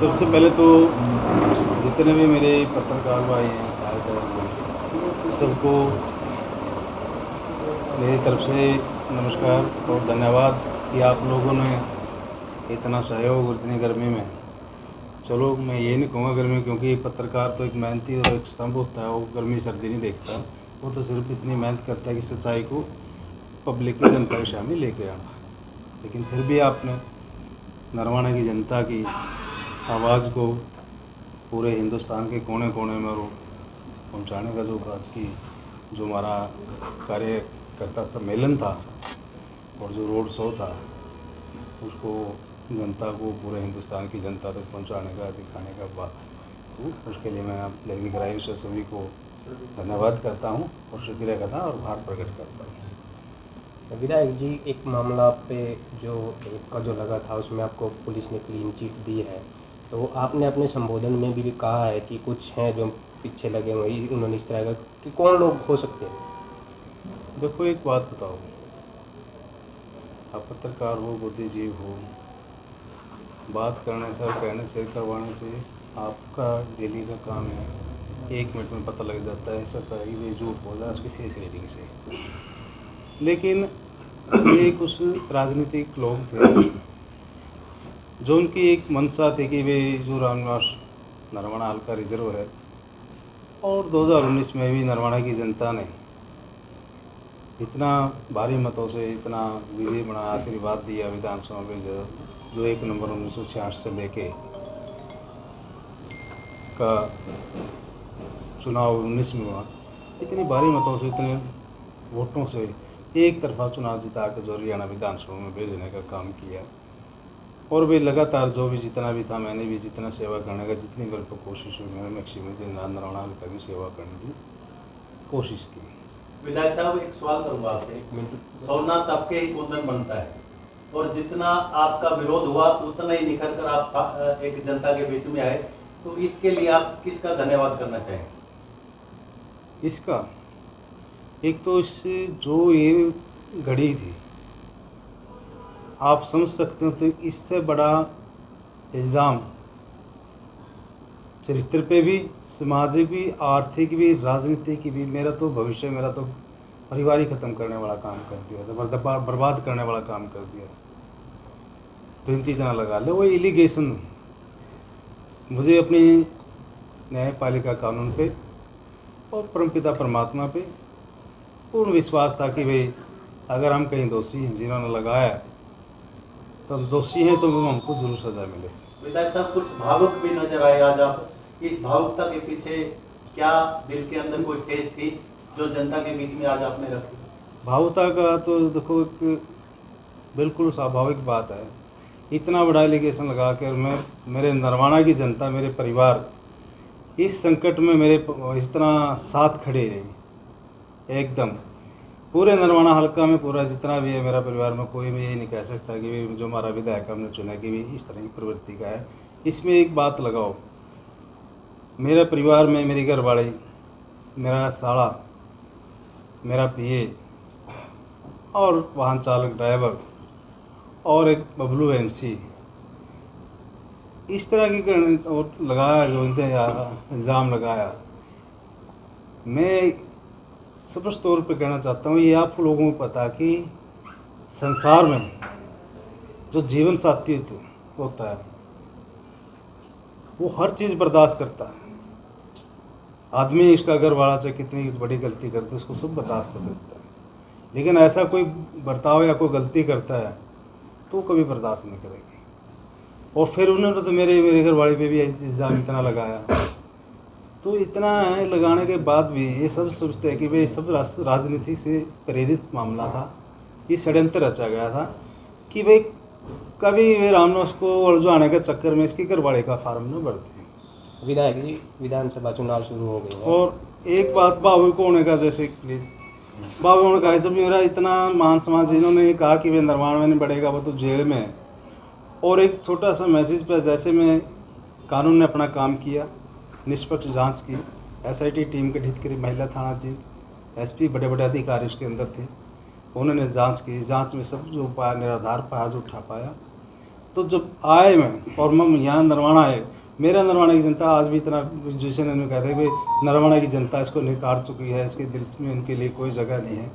सबसे पहले तो जितने भी मेरे पत्रकार भाई हैं, छात्र सबको मेरी तरफ से नमस्कार और धन्यवाद कि आप लोगों ने इतना सहयोग और इतनी गर्मी में, चलो मैं ये नहीं कहूँगा गर्मी, क्योंकि पत्रकार तो एक मेहनती और एक स्तंभ होता है, वो गर्मी सर्दी नहीं देखता, वो तो सिर्फ इतनी मेहनत करता है कि सच्चाई को पब्लिक की जनता के सामने लेके आना। लेकिन फिर भी आपने नरवाना की जनता की आवाज़ को पूरे हिंदुस्तान के कोने कोने में वो पहुँचाने का जो आज की जो हमारा कार्यकर्ता सम्मेलन था और जो रोड शो था, उसको जनता को, पूरे हिंदुस्तान की जनता तक पहुंचाने का, दिखाने का बात, उसके लिए मैं आप दिल्ली ग्रामीण से सभी को धन्यवाद करता हूं और शुक्रिया करता और आभार प्रकट करता हूं। विधायक जी, एक मामला आप पे जो एक का जो लगा था उसमें आपको पुलिस ने क्लीन चिट दी है, तो आपने अपने संबोधन में भी कहा है कि कुछ हैं जो पीछे लगे हुए, उन्होंने इस तरह का, कि कौन लोग हो सकते हैं? देखो एक बात बताओ, आप पत्रकार हो, बुद्धिजीव हो, बात करने से और कहने से, करवाने से आपका डेली का काम है, 1 मिनट में पता लग जाता है सच्चाई भी झूठ बोल रहा है उसकी फेस रीडिंग से। लेकिन ये कुछ राजनीतिक लोग थे जो उनकी एक मंशा थी कि वे जो रामनिवास नरवाना हल्का रिजर्व है, और 2019 में भी नरवाना की जनता ने इतना भारी मतों से इतना विजय बना आशीर्वाद दिया विधानसभा में, जो 1 नंबर 1966 से लेके का चुनाव 19 में हुआ, इतनी भारी मतों से, इतने वोटों से एक तरफा चुनाव जिता के जो हरियाणा विधानसभा में भेजने का काम किया। और वे लगातार जो भी जितना भी था, मैंने भी जितना सेवा करने का, जितनी मेरे को कोशिश हुई, मैंने मैक्सिमम दिन नरवाना हल्का की सेवा करने की कोशिश की। विधायक साहब, एक सवाल करूंगा आपसे। सोमनाथ आपके ही कुंदन बनता है और जितना आपका विरोध हुआ उतना ही निखर कर आप एक जनता के बीच में आए, तो इसके लिए आप किसका धन्यवाद करना चाहेंगे? इसका एक तो इससे जो ये घड़ी थी, आप समझ सकते हो, तो इससे बड़ा इल्ज़ाम चरित्र पे भी, सामाजिक भी, आर्थिक भी, राजनीति की भी, मेरा तो भविष्य, मेरा तो परिवार ही ख़त्म करने वाला काम कर दिया, बर्बाद करने वाला काम कर दिया। तो इन चीज़ें लगा ले, वो एलिगेशन मुझे अपनी न्यायपालिका कानून पे और परमपिता परमात्मा पे पूर्ण विश्वास था कि भाई अगर हम कहीं दोषी हैं, जिन्होंने लगाया तो हम दोषी हैं, तो हमको जरूर सजा मिले। विधायक साहब, कुछ भावुक भी नजर आए आज आप। इस भावुकता के पीछे क्या दिल के अंदर कोई ठेस थी जो जनता के बीच में आज आपने रखी? भावुकता का तो देखो एक बिल्कुल स्वाभाविक बात है, इतना बड़ा एलिगेशन लगा कर मेरे नरवाना की जनता, मेरे परिवार इस संकट में मेरे इस तरह साथ खड़े रही। एकदम पूरे नरवाना हल्का में पूरा जितना भी है मेरा परिवार में, कोई भी ये नहीं कह सकता कि जो हमारा विधायक हमने चुना कि भी इस तरह की प्रवृत्ति का है। इसमें एक बात लगाओ, मेरे परिवार में मेरी घरवाली, मेरा साला, मेरा पीए और वाहन चालक ड्राइवर और एक बबलू एमसी, इस तरह की और लगाया जो इल्ज़ाम लगाया। मैं स्पष्ट तौर पे कहना चाहता हूँ, ये आप लोगों को पता कि संसार में जो जीवन साथी होता है वो हर चीज़ बर्दाश्त करता है। आदमी इसका घर वाला चाहे कितनी बड़ी गलती करता है, उसको सब बर्दाश्त कर देता है, लेकिन ऐसा कोई बर्ताव या कोई गलती करता है तो कभी बर्दाश्त नहीं करेगी। और फिर उन्होंने तो मेरे घर वाले पे भी इल्ज़ाम इतना लगाया, तो इतना है लगाने के बाद भी ये सब सोचते हैं कि भाई सब राजनीति से प्रेरित मामला था, ये षड्यंत्र रचा गया था कि भाई कभी वे रामनिवास को उलझाने के चक्कर में इसके घरवाले का फार्म न भरते। विधायक जी, विधानसभा चुनाव शुरू हो गए हैं। और एक बात भावुक होने का, जैसे प्लीज़ भावुक होने का, जब मेरा इतना मान सम्मान, जिन्होंने कहा कि वे नरवाना में नहीं बढ़ेगा वो तो जेल में है, और एक छोटा सा मैसेज पर जैसे मैं कानून ने अपना काम किया, निष्पक्ष जांच की, एसआईटी टीम गठित करी, महिला थाना जी, एसपी, बड़े बड़े अधिकारी उसके अंदर थे, उन्होंने जांच की, जांच में सब जो पाया निराधार पाया, जो उठा पाया, तो जब आए मैं और मैं यहाँ नरवाना आए, मेरा नरवाना की जनता आज भी इतना जैसे ने कहते हैं कि नरवाना की जनता इसको निकाल चुकी है, इसके दिल में इनके लिए कोई जगह नहीं है।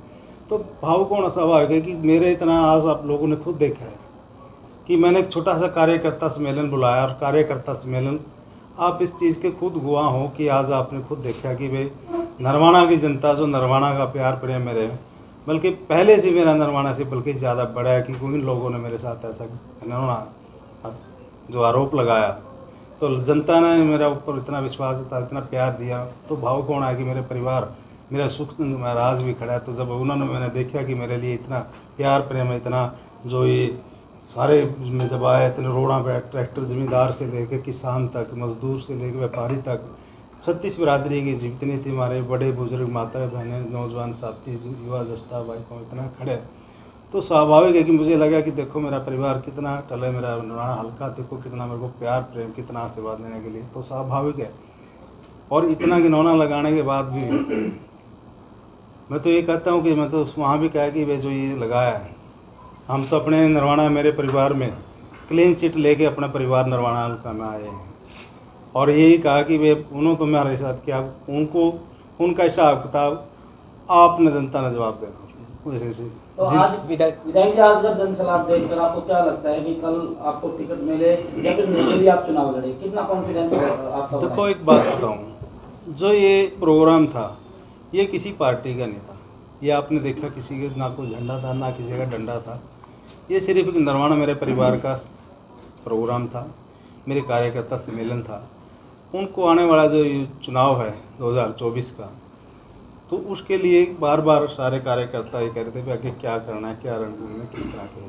तो भावुकपूर्ण स्वाभाविक है कि मेरे इतना आज आप लोगों ने खुद देखा है कि मैंने एक छोटा सा कार्यकर्ता सम्मेलन बुलाया, और कार्यकर्ता सम्मेलन आप इस चीज़ के खुद गवाह हो कि आज आपने खुद देखा कि भाई नरवाना की जनता जो नरवाना का प्यार प्रेम मेरे, बल्कि पहले से मेरा नरवाना से बल्कि ज़्यादा बड़ा है कि उन लोगों ने मेरे साथ ऐसा नरवाना जो आरोप लगाया, तो जनता ने मेरा ऊपर इतना विश्वास था, इतना प्यार दिया। तो भावुकपूर्ण है कि मेरे परिवार मेरा सुख महाराज भी खड़ा है। तो जब उन्होंने मैंने देखा कि मेरे लिए इतना प्यार प्रेम है, इतना जो ये सारे में जब आए, इतने रोड़ा पे ट्रैक्टर ज़मींदार से लेकर किसान तक, मजदूर से लेकर व्यापारी तक, 36 बिरादरी की जितनी थी, हमारे बड़े बुजुर्ग माता बहनें, नौजवान साथी, युवा जस्ता भाई को इतना खड़े, तो स्वाभाविक है कि मुझे लगा कि देखो मेरा परिवार कितना टले, मेरा नरवाना हल्का देखो कितना मेरे को प्यार प्रेम, कितना आशीर्वाद देने के लिए, तो स्वाभाविक है। और इतना घिनौना लगाने के बाद भी मैं तो ये कहता हूँ कि मैं तो वहाँ भी कहा कि वे जो ये लगाया है, हम तो अपने नरवाना मेरे परिवार में क्लीन चिट लेके अपना परिवार नरवाना हल्का में आए हैं, और यही कहा कि वे उन्होंने तो मेरे साथ किया, उनको उनका हिसाब किताब आपने जनता ने जवाब देना वैसे से। तो आज विधायक जी, आज जब जनसलाह देखकर आपको क्या लगता है कि कल आपको टिकट मिले या फिर मिले भी आप चुनाव लड़े, कितना कॉन्फिडेंस आपका? देखो एक बात बताऊँ, जो ये प्रोग्राम था ये किसी पार्टी का नहीं था, ये आपने देखा किसी के ना कोई झंडा था ना किसी का डंडा था, ये सिर्फ नरवाना मेरे परिवार का प्रोग्राम था, मेरे कार्यकर्ता सम्मेलन था। उनको आने वाला जो चुनाव है 2024 का, तो उसके लिए बार बार सारे कार्यकर्ता ये कह रहे थे कि आगे क्या करना है, क्या रणनीति में किस तरह के,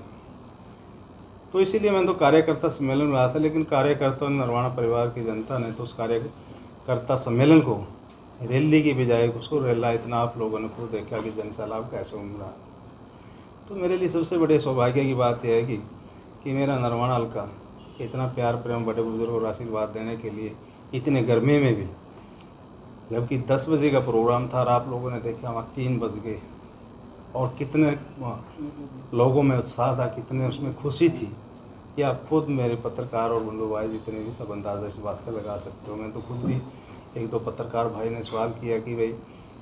तो इसीलिए मैं तो कार्यकर्ता सम्मेलन में आया था। लेकिन कार्यकर्ता नरवाना परिवार की जनता ने तो उस कार्यकर्ता सम्मेलन को रैली की बजाय उसको रैला इतना आप लोगों ने खुद देखा कि जनसैलाब कैसे उमड़ा। तो मेरे लिए सबसे बड़े सौभाग्य की बात यह है कि मेरा नरवाना हल्का इतना प्यार प्रेम बड़े बुजुर्गों को आशीर्वाद देने के लिए इतने गर्मी में भी, जबकि 10 बजे का प्रोग्राम था और आप लोगों ने देखा वहाँ 3 बज गए, और कितने लोगों में उत्साह था, कितने उसमें खुशी थी कि आप खुद मेरे पत्रकार और बंधु भाई जितने भी सब अंदाज़ा इस बात से लगा सकते हो। मैं तो खुद भी, एक दो पत्रकार भाई ने सवाल किया कि भाई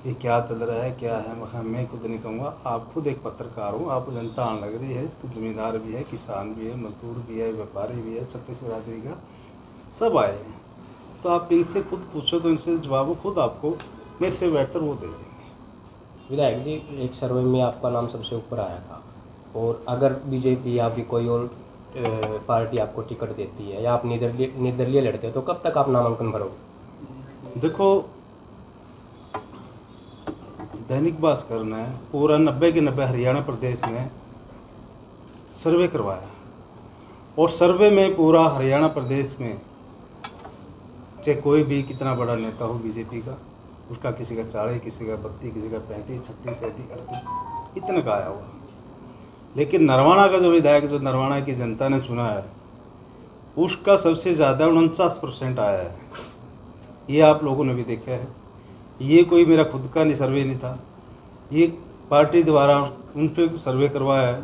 ये क्या चल रहा है, क्या है, मैं खुद नहीं कहूँगा, आप खुद एक पत्रकार हो, आप जनता आने लग रही है, इसको ज़मींदार भी है, किसान भी है, मजदूर भी है, व्यापारी भी है, 36 बिरादरी का सब आए हैं, तो आप इनसे खुद पूछो तो इनसे जवाब खुद आपको मेरे से बेहतर वो दे देंगे। विधायक जी, एक सर्वे में आपका नाम सबसे ऊपर आया था, और अगर बीजेपी या भी कोई और पार्टी आपको टिकट देती है या आप निर्दलीय लड़ते हो, तो कब तक आप नामांकन भरोगे? देखो, दैनिक भास्कर ने पूरा 90 के 90 हरियाणा प्रदेश में सर्वे करवाया, और सर्वे में पूरा हरियाणा प्रदेश में चाहे कोई भी कितना बड़ा नेता हो बीजेपी का, उसका किसी का 40, किसी का 32, किसी का 35, 36, 37, 38 इतना का आया हुआ। लेकिन नरवाना का जो विधायक जो नरवाना की जनता ने चुना है, उसका सबसे ज़्यादा 49% आया है। ये आप लोगों ने भी देखा है, ये कोई मेरा खुद का नहीं सर्वे नहीं था, ये पार्टी द्वारा उन पर सर्वे करवाया है,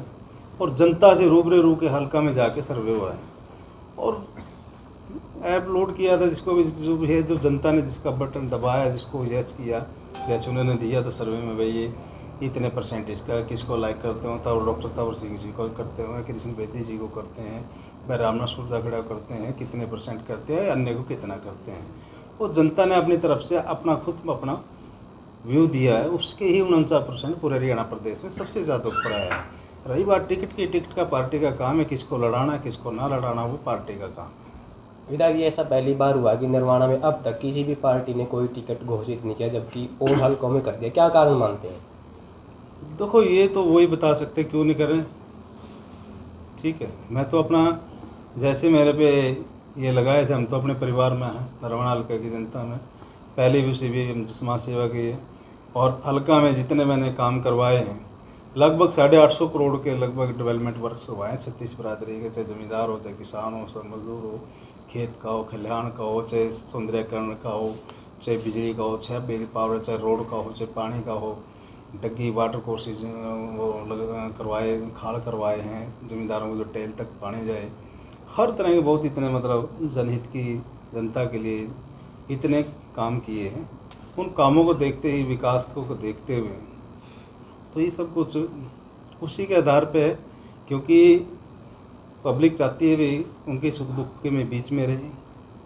और जनता से रूबरू के हल्का में जाके सर्वे हुआ है, और ऐप लोड किया था, जिसको भी जो है जो जनता ने जिसका बटन दबाया, जिसको यस किया, जैसे उन्होंने दिया था सर्वे में, भाई ये इतने % इसका किसको लाइक करते हो, तब डॉक्टर तंवर सिंह जी को करते हो, कृष्ण बेदी जी को करते हैं, भाई रामनाथ सुरजागड़ा करते हैं, कितने % करते हैं, अन्य को कितना करते हैं। वो जनता ने अपनी तरफ से अपना खुद अपना व्यू दिया है, उसके ही 49% पूरे हरियाणा प्रदेश में सबसे ज़्यादा ऊपर आया है। रही बात टिकट की, टिकट का पार्टी का काम है, किसको लड़ाना किसको ना लड़ाना वो पार्टी का काम है। विधायक जी, ऐसा पहली बार हुआ कि नरवाना में अब तक किसी भी पार्टी ने कोई टिकट घोषित नहीं किया, जबकि और हल्कों में कर दिया, क्या कारण मानते हैं? देखो, ये तो वही बता सकते क्यों नहीं कर रहे, ठीक है। मैं तो अपना जैसे मेरे पे ये लगाए थे, हम तो अपने परिवार में हैं, नरवाना हल्का की जनता में पहले भी उसी भी समाज सेवा की है, और हल्का में जितने मैंने काम करवाए हैं लगभग 850 करोड़ के लगभग डेवलपमेंट वर्क करवाए हैं 36 बिरादरी के, चाहे ज़मींदार हो, चाहे किसान हो, चाहे मजदूर हो, खेत का हो, खलिहान का हो, चाहे सौंदर्यकरण का हो, चाहे बिजली का हो, चाहे बिजली पावर, चाहे रोड का हो, चाहे पानी का हो, डग्गी वाटर कोर्सेज वो करवाए, खाड़ करवाए हैं ज़मींदारों को जो टेल तक पानी जाए, हर तरह के बहुत इतने मतलब जनहित की जनता के लिए इतने काम किए हैं। उन कामों को देखते ही, विकास को देखते हुए तो ये सब कुछ उसी के आधार पे है, क्योंकि पब्लिक चाहती है भी उनके सुख दुख के में बीच में रहे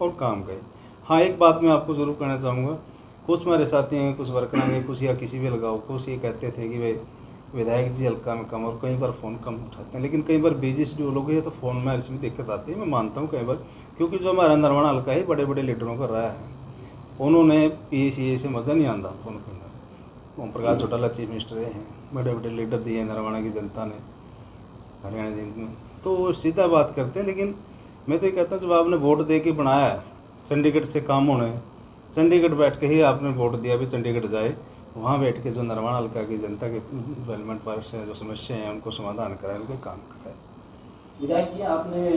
और काम करे। हाँ, एक बात मैं आपको ज़रूर कहना चाहूँगा, कुछ हमारे साथी हैं, कुछ वर्कर हैं, कुछ या किसी भी लगाओ, कुछ ये कहते थे कि भाई विधायक जी हल्का में कम, और कई बार फ़ोन कम उठाते हैं। लेकिन कई बार बिजी शेड्यूल हो गई है तो फ़ोन में इसमें दिक्कत आती है, मैं मानता हूँ कई बार, क्योंकि जो हमारा नरवाना हल्का है बड़े बड़े लीडरों का रहा है, उन्होंने PCA से मज़ा नहीं आता फ़ोन करना। ओम प्रकाश चौटाला चीफ मिनिस्टर हैं, बड़े बड़े लीडर दिए हैं नरवाना की जनता ने, हरियाणा जी में, तो वो सीधा बात करते हैं। लेकिन मैं तो ये कहता हूँ जब आपने वोट दे के बनाया है, चंडीगढ़ से काम होने, चंडीगढ़ बैठ के ही आपने वोट दिया भी चंडीगढ़ जाए, वहाँ बैठ के जो नरवाना हल्का की जनता के डेवलपमेंट पर से जो समस्याएं हैं उनको समाधान कराए, उनके काम कराए। विधायक जी, आपने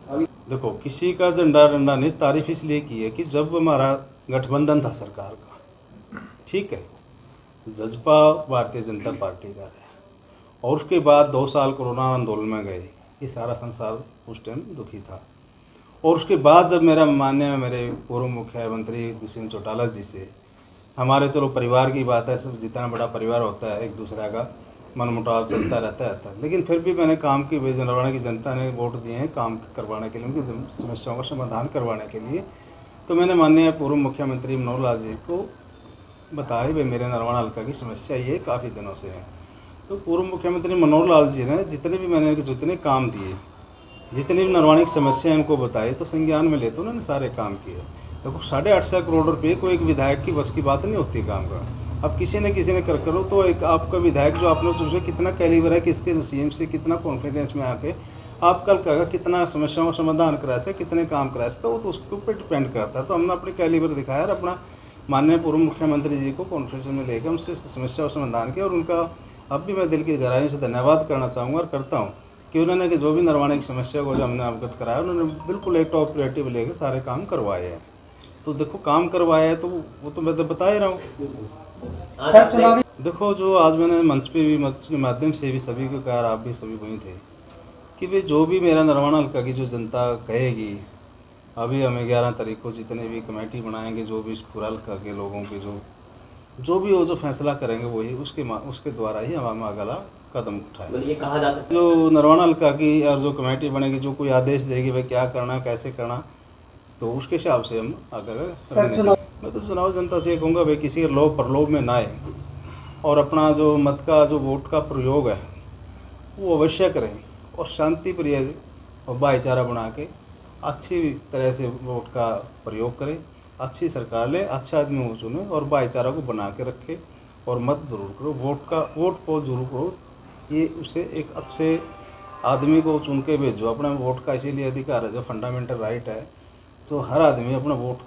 अभी देखो, किसी का झंडा डंडा नहीं, तारीफ इसलिए की है कि जब हमारा गठबंधन था सरकार का, ठीक है, जजपा भारतीय जनता पार्टी का है, और उसके बाद 2 साल कोरोना आंदोलन में गए, ये सारा संसार उस टाइम दुखी था। और उसके बाद जब मेरे पूर्व मुख्यमंत्री दुष्यंत चौटाला जी से हमारे, चलो परिवार की बात है, सब जितना बड़ा परिवार होता है एक दूसरे का मनमुटाव चलता रहता है, लेकिन फिर भी मैंने काम की, नरवाना की जनता ने वोट दिए हैं काम करवाने के लिए, उनकी समस्याओं का समाधान करवाने के लिए। तो मैंने माननीय पूर्व मुख्यमंत्री मनोहर लाल जी को बताया भाई मेरे नरवाना हल्का की समस्या ये काफ़ी दिनों से है। तो पूर्व मुख्यमंत्री मनोहर लाल जी ने जितने काम दिए, जितनी भी नरवाना की समस्या इनको बताई, तो संज्ञान में लेते उन्होंने सारे काम किए। देखो, 850 करोड़ रुपये कोई एक विधायक की बस की बात नहीं होती काम का। अब किसी ने कर करो तो एक आपका विधायक जो आपने सोचे कितना कैलिबर है, किसके नसीब से कितना कॉन्फिडेंस में आके आप कल कहेगा कितना समस्याओं का समाधान करा से, कितने काम करा से, तो वो तो उसके ऊपर डिपेंड करता है। तो हमने अपने कैलिबर दिखाया और अपना माननीय पूर्व मुख्यमंत्री जी को कॉन्फ्रेंस में लेकर उनसे समस्या का समाधान किया। और उनका अब भी मैं दिल की गहराई से धन्यवाद करना चाहूँगा और करता हूँ कि उन्होंने कि जो भी नरवाना की समस्या को जो हमने अवगत कराया, उन्होंने बिल्कुल एक टॉप प्रायोरिटी लेकर सारे काम करवाए हैं। तो देखो, काम करवाया है तो वो तो मैं तो बता ही रहा हूँ। देखो, जो आज मैंने मंच के माध्यम से भी सभी को कहा, आप भी सभी वहीं थे, कि भाई जो भी मेरा नरवाना हल्का की जो जनता कहेगी, अभी हमें 11 तारीख को जितने भी कमेटी बनाएंगे, जो भी पूरा हल्का के लोगों के जो भी वो जो फैसला करेंगे वही उसके द्वारा ही हम अगला कदम उठाएंगे। ये कहा जा सकता जो नरवाना हल्का की और जो कमेटी बनेगी, जो कोई आदेश देगी भाई क्या करना कैसे करना, तो उसके हिसाब से हम आगे। मैं तो चुनाव जनता से कहूँगा भाई किसी के लोभ प्रलोभ में ना आए और अपना जो मत का जो वोट का प्रयोग है वो अवश्य करें और शांति प्रिय और भाईचारा बना के अच्छी तरह से वोट का प्रयोग करें, अच्छी सरकार ले, अच्छा आदमी वो चुने और भाईचारा को बना के रखे और मत जरूर करो, वोट को जरूर करो। ये उससे एक अच्छे आदमी को चुन के भेजो। अपना वोट का इसीलिए अधिकार है, जो फंडामेंटल राइट है, तो हर आदमी अपना वोट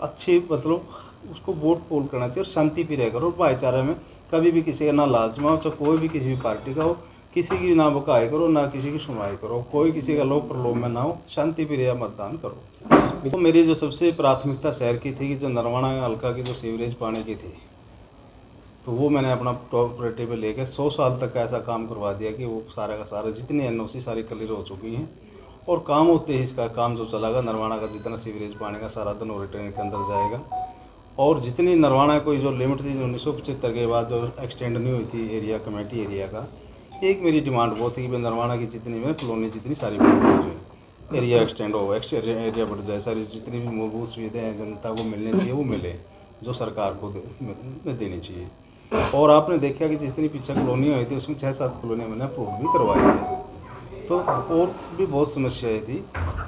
अच्छी मतलब उसको वोट पोल करना चाहिए और शांति प्रिय करो। भाईचारे में कभी भी किसी का ना लालच में हो, चाहे कोई भी किसी भी पार्टी का हो, किसी की ना बकाई करो ना किसी की सुनवाई करो, कोई किसी का लोभ प्रलोभ में ना हो, शांति प्रिय मतदान करो। तो मेरी जो सबसे प्राथमिकता शहर की थी कि जो नरवाना हल्का की जो सीवरेज पानी की थी, तो वो मैंने अपना टॉप प्रायोरिटी पे लेकर 100 साल तक ऐसा काम करवा दिया कि वो सारा का सारा जितनी NOC सारी क्लियर हो चुकी हैं और काम होते ही इसका काम जो चलागा नरवाना का जितना सीवरेज पानी का सारा दिन रिटर्न के अंदर जाएगा। और जितनी नरवाना कोई जो लिमिट थी जो 1975 के बाद जो एक्सटेंड नहीं हुई थी एरिया कमेटी एरिया का, एक मेरी डिमांड वो थी कि नरवाना की जितनी भी कॉलोनी जितनी सारी एरिया एक्सटेंड हो, एरिया बढ़ जाए, सारी जितनी भी मूलभूत सुविधाएँ जनता को मिलनी चाहिए वो मिले, जो सरकार को देनी चाहिए। और आपने देखा कि जितनी पीछे कॉलोनियाँ हुई थी उसमें 6-7 कॉलोनियाँ मैंने अप्रूव भी करवाई है। तो और भी बहुत समस्याएं थी,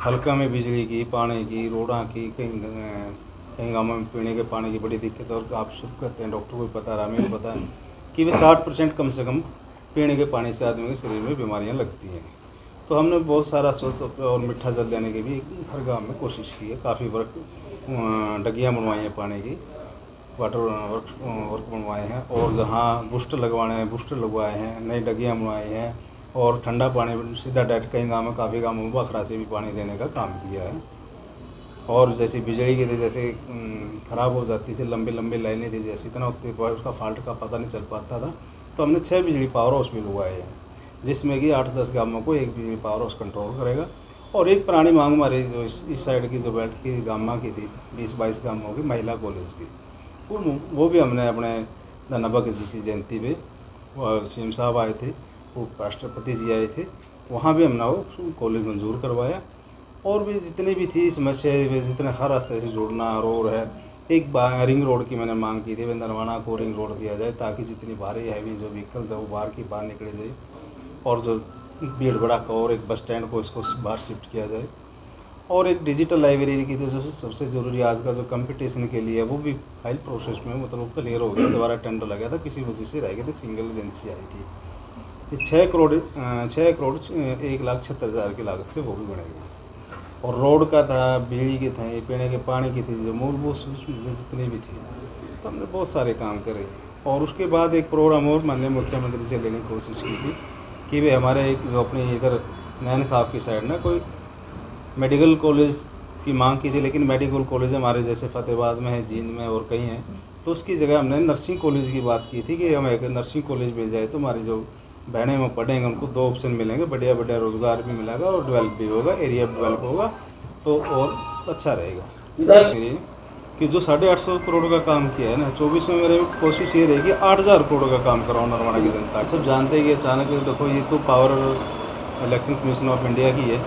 हल्का में बिजली की, पानी की, रोडा की, कहीं गाँव में पीने के पानी की बड़ी दिक्कत। और आप सब कहते हैं, डॉक्टर को पता है, हमें पता है कि वे 60% कम से कम पीने के पानी से आदमी के शरीर में बीमारियां लगती हैं। तो हमने बहुत सारा स्वच्छ और मीठा जल देने की भी हर गाँव में कोशिश की है, काफ़ी वर्क डगियाँ बनवाई हैं, पानी की वाटर वर्क बनवाए हैं, और जहाँ बूस्टर लगवाने हैं बूस्टर लगवाए हैं, नई डगियाँ बनवाई हैं, और ठंडा पानी सीधा डायरेक्ट कई गाँव में काफ़ी गाँव में बखरा से भी पानी देने का काम किया है। और जैसे बिजली की थी, जैसे ख़राब हो जाती थी, लंबी लंबी लाइनें थी, जैसे इतना उसका फॉल्ट का पता नहीं चल पाता था, तो हमने 6 बिजली पावर हाउस भी लगवाए हैं, जिसमें कि 8-10 गाँवों को एक बिजली पावर हाउस कंट्रोल करेगा। और एक पुरानी मांग हमारे जो इस साइड की जो बेल्ट की गामा की थी 20-22 गामों की महिला कॉलेज की, वो भी हमने अपने धन्नाबा जी की जयंती पे सीएम साहब आए थे, वो राष्ट्रपति जी आए थे, वहाँ भी हमने वो कॉलेज मंजूर करवाया। और भी जितनी भी थी समस्याएं, जितने हर रास्ते से जुड़ना रोड है, एक रिंग रोड की मैंने मांग की थी, नरवाना को रिंग रोड दिया जाए ताकि जितनी भारी हैवी जो व्हीकल है वो बाहर निकले जाए, और जो भीड़ भड़ाका और एक बस स्टैंड को इसको बाहर शिफ्ट किया जाए। और एक डिजिटल लाइब्रेरी की तो सबसे ज़रूरी आज का जो कंपटीशन के लिए वो भी फाइल प्रोसेस में मतलब क्लियर हो गया, दोबारा टेंडर लगा था, किसी वजह से रह गए थे, सिंगल एजेंसी आई थी। ये 6 करोड़ 1,76,000 की लागत से वो भी बनेगी। और रोड का था, बिजली के थे, पीने के पानी की थी, जो मूलभूत सुविधाएं जितनी भी थी, तो हमने बहुत सारे काम करे। और उसके बाद एक प्रोग्राम और माननीय मुख्यमंत्री से लेने की कोशिश की थी कि वे हमारे एक जो अपने इधर नैन खाब की साइड ना कोई मेडिकल कॉलेज की मांग की थी, लेकिन मेडिकल कॉलेज हमारे जैसे फतेहाबाद में है, जींद में और कहीं हैं, तो उसकी जगह हमने नर्सिंग कॉलेज की बात की थी कि हमें एक नर्सिंग कॉलेज मिल जाए तो हमारी जो बहनें में पढ़ेंगे उनको 2 ऑप्शन मिलेंगे, बढ़िया बढ़िया रोज़गार भी मिलेगा और डेवलप भी होगा, एरिया डेवलप होगा तो और अच्छा रहेगा। कि जो 850 करोड़ का काम किया है ना, 24 में मेरी कोशिश ये रहेगी 8000 करोड़ का काम कराऊँ नरवाना की जनता। सब जानते हैं कि अचानक देखो ये तो power election commission of India की है,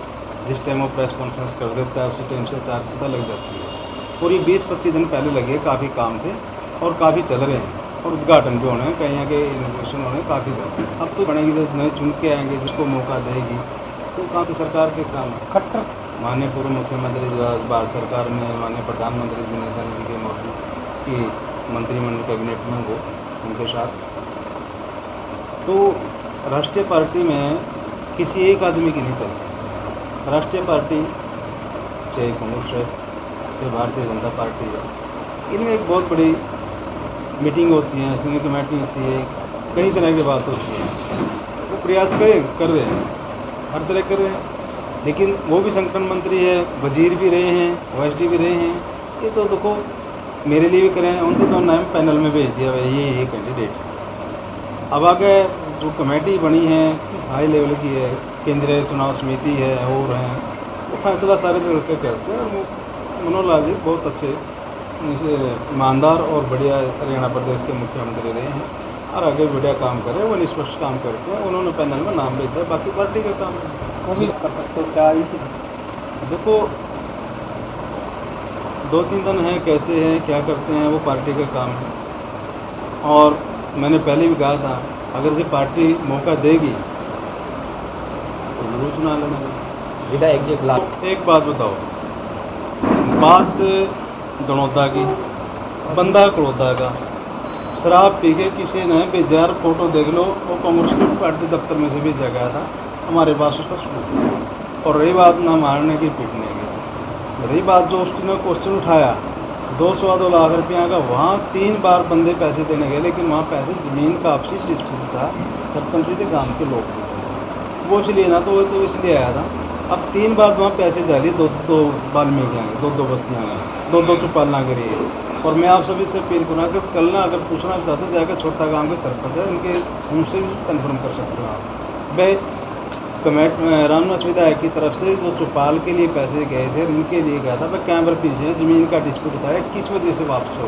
जिस टाइम वो प्रेस कॉन्फ्रेंस कर देता है उसी टाइम से चार्जशीट लग जाती है। और ये 20-25 दिन पहले लगे, काफ़ी काम थे और काफ़ी चल रहे हैं और उद्घाटन भी होने हैं, कहीं आगे इनोवेशन होने काफ़ी ज़्यादा। अब तो बनेगी जब नए चुन के आएंगे जिसको मौका देगी, तो कहाँ तो सरकार के काम है। खट्टर माननीय पूर्व मुख्यमंत्री जो भारत सरकार में माननीय प्रधानमंत्री जी नेताजी जी के मौजूद की मंत्रिमंडल कैबिनेट में वो उनके साथ, तो राष्ट्रीय पार्टी में किसी एक आदमी की नहीं चलती। राष्ट्रीय पार्टी चाहे कांग्रेस है चाहे भारतीय जनता पार्टी है, इनमें एक बहुत बड़ी मीटिंग होती है, सीनियर कमेटी होती है, कई तरह की बात होती है। वो प्रयास कर रहे हैं, हर तरह कर रहे हैं, लेकिन वो भी संगठन मंत्री है, वजीर भी रहे हैं, OSD भी रहे हैं। ये तो देखो मेरे लिए भी करें, उनको तो नाम पैनल में भेज दिया भाई ये कैंडिडेट। अब आगे जो कमेटी बनी है हाई लेवल की है, केंद्रीय चुनाव समिति है और हैं, वो फैसला सारे लड़के करते हैं। और वो मनोहर लाल जी बहुत अच्छे ईमानदार और बढ़िया हरियाणा प्रदेश के मुख्यमंत्री रहे हैं और आगे बढ़िया काम कर रहे हैं, वो निष्पक्ष काम करते हैं। उन्होंने पैनल में नाम भेजा है, बाकी पार्टी का काम है, वो भी कर सकते हो क्या? देखो 2-3 दिन हैं, कैसे हैं क्या करते हैं वो पार्टी का काम है। और मैंने पहले भी कहा था अगर जो पार्टी मौका देगी तो जरूर चुना लेना। विधायक जी एक बात बताओ, बात दनौदा की, बंदा कड़ौदा का, शराब पी के किसी ने बेजार फोटो देख लो, वो कांग्रेस की पार्टी दफ्तर में से भेजा गया था हमारे पास उसका सबूत। और रही बात ना मारने की पीटने की, रही बात जो उसने क्वेश्चन उठाया 2 लाख रुपया का, वहाँ 3 बार बंदे पैसे देने गए, लेकिन वहाँ पैसे ज़मीन का आपसी डिस्प्यूट था, सरपंच थे, गांव के लोग थे, वो इसलिए ना तो वो तो इसलिए आया था। अब 3 बार वहाँ पैसे जाली, 2 वाल्मीकि आएंगे, 2 बस्तियाँ आएंगी, 2 चौपालना के लिए। और मैं आप सभी से अपील करूँगा कि कल ना अगर पूछना चाहते जाकर छोटा गांव के सरपंच है, उनके उनसे भी कन्फर्म कर सकते हो आप। भाई रामनाथ विधायक की तरफ से जो चौपाल के लिए पैसे गए थे, उनके लिए गया था, वह कैमरा पीछे ज़मीन का डिस्प्यूट था, किस वजह से वापस हुआ।